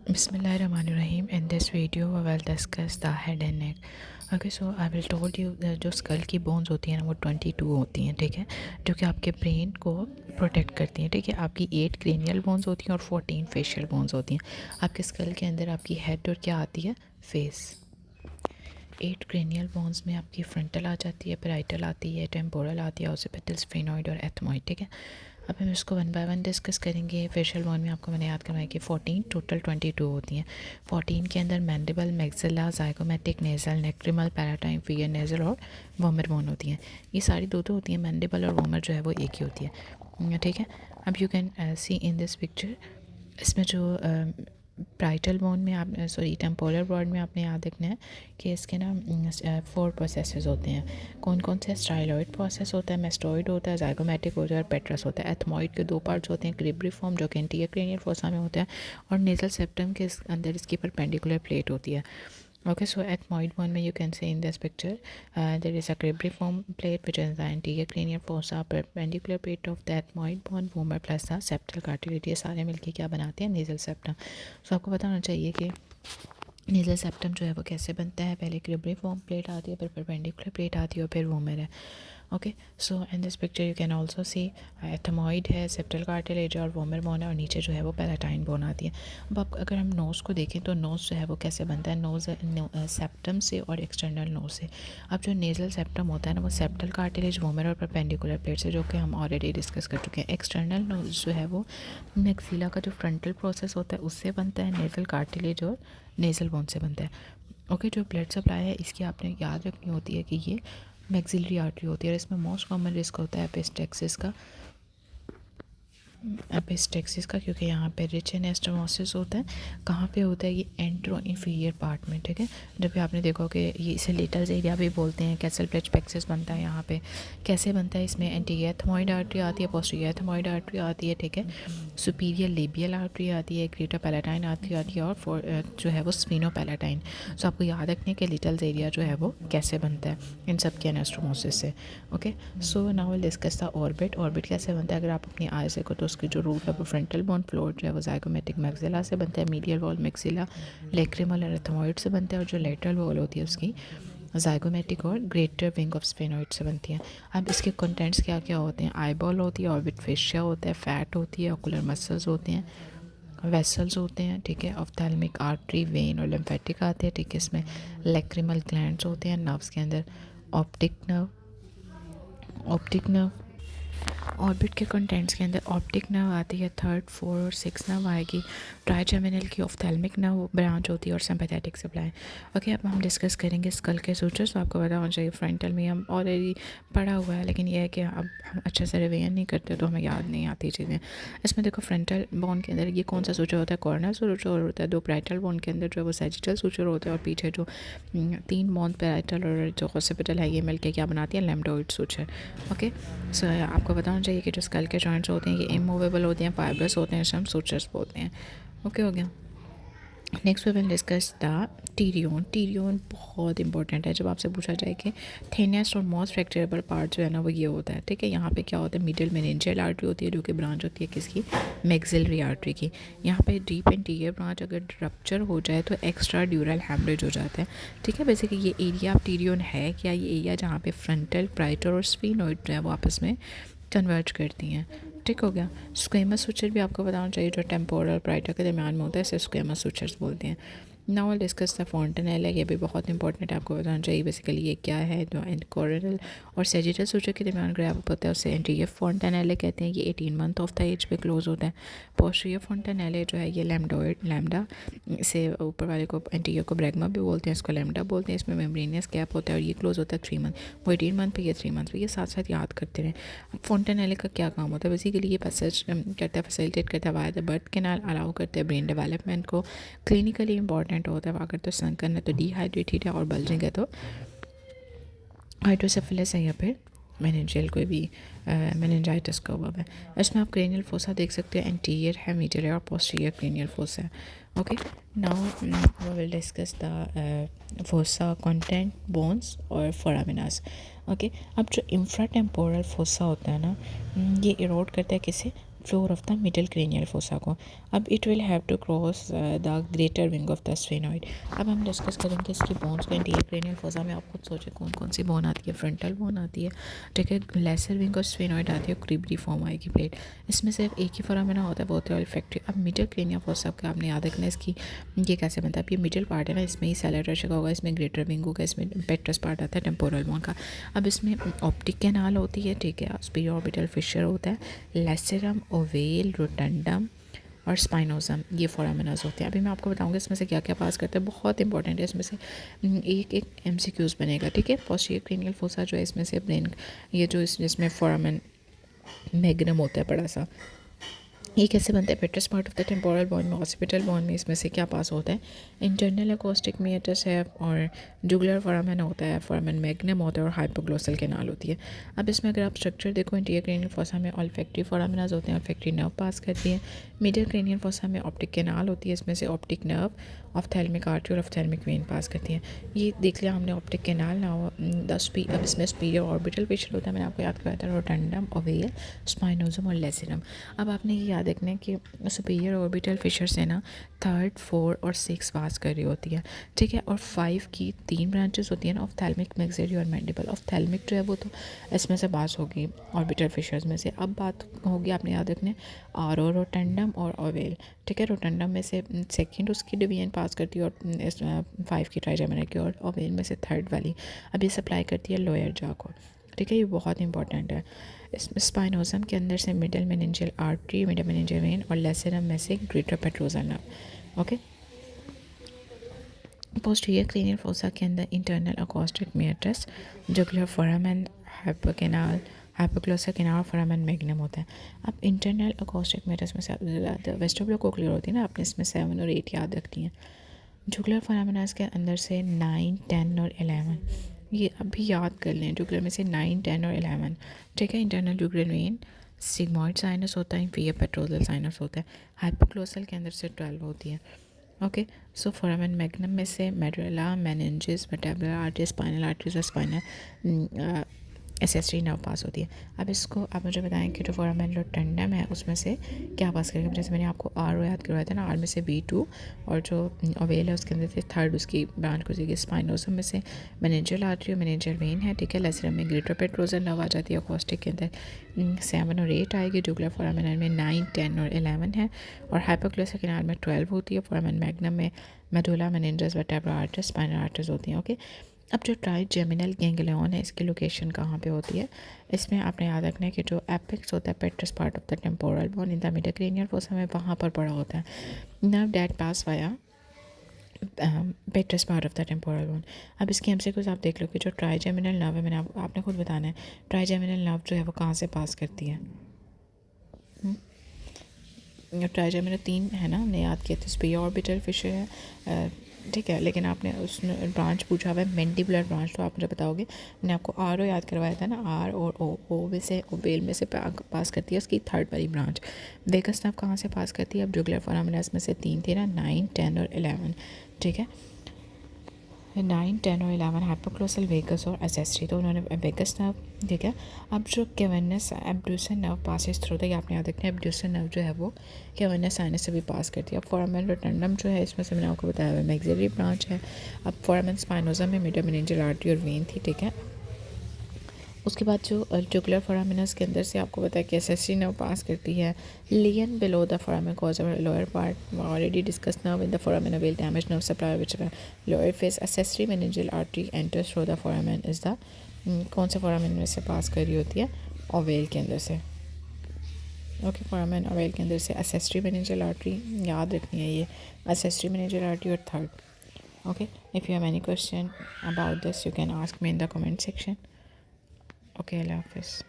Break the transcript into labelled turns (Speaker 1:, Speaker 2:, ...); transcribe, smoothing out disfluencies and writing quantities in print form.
Speaker 1: Bismillahirrahmanirrahim. In this video we will discuss the head and neck. Okay, so I will told you जो school की bones होती हैं ना वो 22 होती हैं, ठीक है, जो कि आपके ब्रेन को प्रोटेक्ट करती हैं, ठीक है। आपकी 8 क्रेनियल बोन्स होती हैं और 14 फेशियल बोन्स होती हैं। आपके स्कल के अंदर आपकी हेड और क्या आती है, फेस। 8 क्रेनियल बोन्स में आपकी फ्रंटल आ जाती है, पैराइटल आती है, टेम्पोरल आती है, ऑसिपिटल, स्फेनॉइड और एथमॉइड, ठीक है। अब हम इसको वन बाय वन डिस्कस करेंगे। फेशियल बोन में आपको मैंने याद करवाया कि 14 टोटल 22 होती हैं। 14 के अंदर mandible, maxilla, zygomatic, nasal, lacrimal, palatine, inferior, nasal और वोमर बोन होती हैं। ये सारी दो होती हैं। मैंडिबल और वोमर जो है वो एक ही होती है, ठीक है। अब you can see in this picture, इसमें जो प्राइटल बोन में आप टेम्पोरल बोन में आपने याद रखना है कि इसके ना 4 प्रोसेसेस होते हैं। कौन कौन से? स्टाइलॉइड प्रोसेस होता है, मेस्टॉइड होता है, जाइगोमेटिक होता है और पेट्रस होता है। एथमॉइड के 2 पार्ट्स होते हैं, क्रिब्रिफॉर्म जो कि एंटीरियर क्रेनियल फोसा में होता है और नेजल सेप्टम के अंदर इसकी परपेंडिकुलर प्लेट होती है। Okay, so ethmoid bone में you can see in this picture there is a cribriform plate which is the anterior cranial fossa, perpendicular plate of the ethmoid bone, vomer plus the septal cartilage। ये सारे मिलके क्या बनाते हैं? Nasal septum. सो आपको पता होना चाहिए कि नेजल सेप्टम जो है वो कैसे बनता है। पहले क्रिब्रिफॉर्म प्लेट आती है, फिर परपेंडिकुलर प्लेट आती है और फिर वोमर है। Okay, so in this picture you can also see ethmoid है, सेप्टल कार्टिलेज और वोमर बोन है और नीचे जो है वो पैलाटाइन बोन आती है। अब आप अगर हम नोज़ को देखें तो नोज़ जो है वो कैसे बनता है? नोज़ सेप्टम से और एक्सटर्नल नोज़ से। अब जो नेजल सेप्टम होता है ना वो सेप्टल कार्टिलेज, वोमर और परपेंडिकुलर प्लेट से, जो कि हम ऑलरेडी डिस्कस कर चुके हैं। एक्सटर्नल नोज़ जो है वो मैक्सिला का जो फ्रंटल प्रोसेस होता है उससे बनता है, नेजल कार्टिलेज और नेजल बोन से बनता है। ओके, जो ब्लड सप्लाई है इसकी आपने याद रखनी होती है कि ये मैक्सिलरी आर्टरी होती है और इसमें मोस्ट कॉमन रिस्क होता है एपिस्टेक्सिस का, क्योंकि यहाँ पे रिच एनास्टोमोसिस होता है। कहाँ पे होता है? ये एंट्रो इंफीरियर पार्ट में, ठीक है। जब भी आपने देखो कि ये इसे लिटल्स एरिया भी बोलते हैं। कैसल प्लेच पेक्सिस बनता है यहाँ पे। कैसे बनता है? इसमें एंटीरियर एथमॉइड आर्टरी आती है, पोस्टीरियर एथमॉइड आर्टरी आती है, ठीक है, सुपीरियर लेबियल आर्टरी आती है, ग्रेटर पैलाटाइन आती है और जो है वो स्फीनो पैलाटाइन। सो आपको याद रखने के लिटल्स एरिया जो है वो कैसे बनता है इन सब के एनास्टोमोसिस से। Okay, so now will discuss the orbit. Orbit कैसे बनता है? अगर आप अपनी आय से को तो उसकी जो रूट है वो फ्रंटल बोन फ्लोर जो है वो जाइगोमेटिक मैक्सिला से बनता है, मीडियल वॉल मैक्सिला लेक्रिमल और एथमॉइड से बनता है और जो लेटरल वॉल होती है उसकी जाइगोमेटिक और ग्रेटर विंग ऑफ स्फेनॉइड से बनती है। अब इसके कंटेंट्स क्या क्या होते हैं? आईबॉल होती है, ऑर्बिट फेशिया होता है, फैट होती है, ऑकुलर मसल्स होते हैं, वेसल्स होते हैं, ठीक है, ऑफ्थैल्मिक आर्टरी, वेन और लिम्फेटिक आते हैं, ठीक है। इसमें लेक्रिमल ग्लैंड्स होते हैं, नर्व्स के अंदर ऑप्टिक नर्व ऑर्बिट के कंटेंट्स के अंदर ऑप्टिक नर्व आती है, 3rd, 4th और 6th नर्व आएगी। ट्राइजेमिनल की ऑफ्थैल्मिक नर्व ब्रांच होती है और सिंपैथेटिक सप्लाई। ओके, अब हम डिस्कस करेंगे स्कल के सूचर्स। तो आपको पता होना चाहिए फ्रंटल में हम ऑलरेडी पढ़ा हुआ है, लेकिन यह है कि अब हम अच्छे से रिवीजन नहीं करते तो हमें याद नहीं आती चीज़ें। इसमें देखो फ्रंटल बोन के अंदर ये कौन सा सूचर होता है? कॉर्नर सूचर होता है। 2 पैराइटल बोन के अंदर जो है वो सैजिटल सूचर होता है और पीछे जो 3 बोन पैराइटल और जो ऑसिपिटल है ये मिलके क्या बनाती है? लैम्डोइड सूचर। ओके, सो आपको पता होना चाहिए कि जो स्कल के जॉइंट्स होते हैं ये इमूवेबल होते हैं, फाइबर्स होते हैं, इसे हम सूचर्स बोलते हैं। ओके, हो गया। Next we will discuss the pterion. Pterion बहुत इंपॉर्टेंट है। जब आपसे पूछा जाए कि थिनेस्ट और मोस्ट फ्रैक्चरेबल पार्ट जो है ना वो ये होता है, ठीक है। यहाँ पे क्या होता है? मिडिल मेनिंजियल आर्टरी होती है जो कि ब्रांच होती है किसकी? मैक्सिलरी आर्टरी की। यहाँ पे डीप एंटीरियर ब्रांच अगर रप्चर हो जाए तो एक्स्ट्रा ड्यूरल हैमरेज हो जाता है, ठीक है। बेसिकली ये एरिया ऑफ टीरियन है क्या? ये एरिया जहाँ पे फ्रंटल, प्राइटर और स्फीनोइड जो है वो आपस में कन्वर्ज करती हैं, ठीक हो गया। स्क्वेमस सूचर भी आपको बताना चाहिए जो टेम्पोरल और प्राइटर के दरमियान में होता है, इसे स्क्वेमस सूचर्स बोलते हैं। Now will discuss the fontanelle. ये भी बहुत इंपॉर्टेंट है, आपको बताना चाहिए बेसिकली ये क्या है। जो कोरनल और सैजिटल सूचर के दरमियान गैप होता है उसे एंटीरियर फॉन्टेनेले कहते हैं। ये 18 मंथ ऑफ द एज पे क्लोज होता है। पोस्टीरियर फॉन्टेनेले जो है ये लैम्डा से ऊपर वाले को एंटीरियर को ब्रैगमा भी बोलते हैं, इसको लैम्डा बोलते हैं। इसमें मेम्ब्रेनियस गैप होता है और ये क्लोज होता है 3 मंथ। वो 18 मंथ पे, ये 3 मंथ पे। ये साथ साथ याद करते रहें। फॉन्टेनेले का क्या काम होता है? बेसिकली ये पैसेज करता है, फैसिलिटेट करता है via the birth canal, allow करते हैं ब्रेन डेवलपमेंट को। क्लिनिकली इंपॉर्टेंट होता है। अगर तो संकन है तो डिहाइड्रेटेड है और बल्जिंग है तो हाइड्रोसेफेलस है या फिर मेनिंजियल कोई भी मेनिंजाइटिस का हुआ है। इसमें आप क्रेनियल फोसा देख सकते हैं, एंटीरियर है, मीडियल है और पोस्टीरियर क्रेनियल फोसा है। Okay, now we will discuss the fossa content, bones और फोरामिनास। ओके, अब जो इंफ्राटेम्पोरल फोसा होता है ना ये इरोड करता है किसे? Floor of the middle cranial fossa को। अब it will have to cross the greater wing of the sphenoid. अब हम डिस्कस करेंगे इसकी बोन्स को। इंटीरियर क्रेनियल फोसा में आप खुद सोचें कौन कौन सी बोन आती है। फ्रंटल बोन आती है, ठीक है, लेसर विंग और स्फेनॉइड आती है, क्रीबरी फॉर्म आएगी प्लेट। इसमें सिर्फ एक ही फोरामेना होता है, बहुत ही ऑल्फैक्टरी। अब मिडल क्रेनियल फोसा का आपने याद रखना है इसकी ये कैसे बनता है। अब ये मिडल पार्ट है ना, इसमें ही सैलर रशा होगा, इसमें ग्रेटर विंग होगा, इसमें पेट्रस पार्ट आता है टेम्पोरल बोन का। अब इसमें ऑप्टिक कैनाल होती है, ठीक है, सुपीरियर ऑर्बिटल फिशर होता है, लेसरम, ओवेल, रोटंडम और स्पाइनोजम, ये फोरामिनाज होते हैं। अभी मैं आपको बताऊंगा इसमें से क्या क्या पास करते हैं, बहुत इंपॉर्टेंट है। इसमें से एक एक MCQs बनेगा, ठीक है। पोस्टीरियर क्रेनियल फोसा जो है इसमें से ब्रेन, ये जो जिसमें फोरामेन मैग्नम होता है बड़ा सा, ये कैसे बनता है। Petrous part of the temporal bone में, ऑसिपिटल बोन में इसमें से क्या पास होता है। इंटरनल अकोस्टिक मीटस है और जुगुलर फोरामेन होता है, फोरामेन मैग्नम होता है और हाइपोग्लोसल कैनाल होती है। अब इसमें अगर आप स्ट्रक्चर देखो, इंटीरियर क्रेनियल फोसा में ऑल्फैक्टरी फोरामिनाज होते हैं, ऑल्फैक्टरी नर्व पास करती है। मिडिल क्रेनियल फोसा में ऑप्टिक कैनाल होती है, इसमें से ऑप्टिक नर्व, ऑफ्थैल्मिक आर्टरी और ऑफ्थैल्मिक वेन पास करती हैं। ये देख लिया हमने ऑप्टिक कैनाल ना। अब इसमें सुपीरियर ऑर्बिटल फिशर होता है, मैंने आपको याद कराया था, रोटंडम, ओवेल, स्पाइनोजम और लेसिनम। अब आपने ये याद रखना है कि सुपीरियर ऑर्बिटल फिशर से ना 3rd, 4 और 6 पास कर रही होती है, ठीक है। और 5 की 3 ब्रांचेस होती हैं ना, ऑफ्थैल्मिक, मैक्सिलरी और मैंडिबल। ऑफ्थैल्मिक जो है वो तो इसमें से पास होगी ऑर्बिटल फिशर्स में से। अब बात होगी आपने याद रखने आरो, रोटंडम और ओवेल, ठीक है। रोटंडम में से सेकंड उसकी डिवीजन पास करती है और इस 5 की ट्राइजेमिनल की, और ओवेल में से 3rd वाली अब ये सप्लाई करती है लोअर जॉ को, ठीक है। ये बहुत इंपॉर्टेंट है। इसमें स्पाइनोजम के अंदर से middle meningeal artery, middle meningeal vein और लेसरम में से greater petrosal nerve, okay. Posterior cranial fossa के अंदर internal acoustic meatus, jugular foramen, hypo canal, hypoglossal canal, foramen magnum होता है। अब इंटरनल अकोस्टिक मीटस में से वेस्टिबुलोकोक्लियर होती है ना, आपने इसमें 7 और 8 याद रखती हैं। जुगुलर फोरामिनास के अंदर से 9, 10 और 11 ये अभी याद कर लें। जुगुलर में से 9, 10 और 11, ठीक है। Internal jugular vein, sigmoid sinus होता है, इंफीरियर पेट्रोजल साइनस होता है। हाइपोग्लोसल के अंदर से 12 होती है, ओके। सो फोरामेन मैग्नम में से medulla, meninges, vertebral artery, spinal arteries और स्पाइनल एसेसरी नर्व पास होती है। अब इसको आप मुझे बताएं कि जो फोरामेन रोटंडम है उसमें से क्या पास करेगा। जैसे मैंने आपको आर याद करवाया था ना, आर में से V2 और जो ओवेल है उसके अंदर से 3rd उसकी ब्रांच गुजरेगी। स्पाइनोसम में से मेनिंजियल आर्टरी और मेनिंजियल वेन है, ठीक है। लेसरम में ग्रेटर पेट्रोजल नर्व आ जाती है, अकोस्टिक के अंदर 7 और 8 आएगी। जुगुलर फोरामेन में 9, 10 और 11 है और हाइपोग्लोसल कैनाल में 12 होती है। फोरामेन मैग्नम में medulla, meninges, vertebral arteries, spinal arteries होती हैं, ओके। अब जो ट्राइजेमिनल गैंग्लियन है इसकी लोकेशन कहाँ पे होती है। इसमें आपने याद रखना है कि जो एपेक्स होता है petrous part of the temporal bone in the middle cranial fossa में वहाँ पर पड़ा होता है। Nerve that pass via petrous part of the temporal bone. अब इसकी हमसे कुछ आप देख लो कि जो ट्राइजेमिनल नर्व है, मैंने आपने खुद बताना है ट्राइजेमिनल नर्व जो है वो कहाँ से पास करती है। ट्राइजेमिनल 3 है ना, हमने याद किया था। सुपीरियर ऑर्बिटल फिशर है, ठीक है, लेकिन आपने उसने ब्रांच पूछा हुआ है मैंडिबुलर ब्रांच, तो आप मुझे बताओगे। मैंने आपको आर याद करवाया था ना, आर और ओ में से ओवेल में से पास करती है उसकी 3rd वाली ब्रांच। वेगस नर्व कहाँ से पास करती है। अब जुगुलर फोरामिनास में से 3 थे ना, 9, 10 और 11, ठीक है। 9, 10 और 11 हाइपोग्लोसल, वेगस और एसेसरी, तो उन्होंने वेगस नर्व, ठीक है। अब जो कैवर्नस एब्ड्यूसर नर्व पासेस थ्रू था, ये आपने याद रखना है। एब्ड्यूसर नर्व जो है वो कैवर्नस साइनस से भी पास करती है। अब फोरामेन रोटंडम जो है इसमें से मैंने आपको बताया हुआ मैक्सिलरी ब्रांच है। अब फोरामेन स्पाइनोजम में मिडल मेनिंजियल आर्टरी और वेन थी, ठीक है। उसके बाद जो जुगुलर फोरामिनस के अंदर से आपको पता है कि एसेसरी नर्व पास करती है। Lying below the foramen cause lower part already discuss nerve in the foramen ovale damage nerve supply which lower face accessory meningeal artery enters through the foramen is the कौन से foramen में से पास कर रही होती है, ओवेल के अंदर से, ओके। फोरामेन ओवेल के अंदर से एसेसरी मेनिंजियल आर्टरी याद रखनी है, ये एसेसरी मेनिंजियल आर्टरी और 3rd, okay. If you have any question about this you can ask me in the comment section. Okay, Allah Hafiz.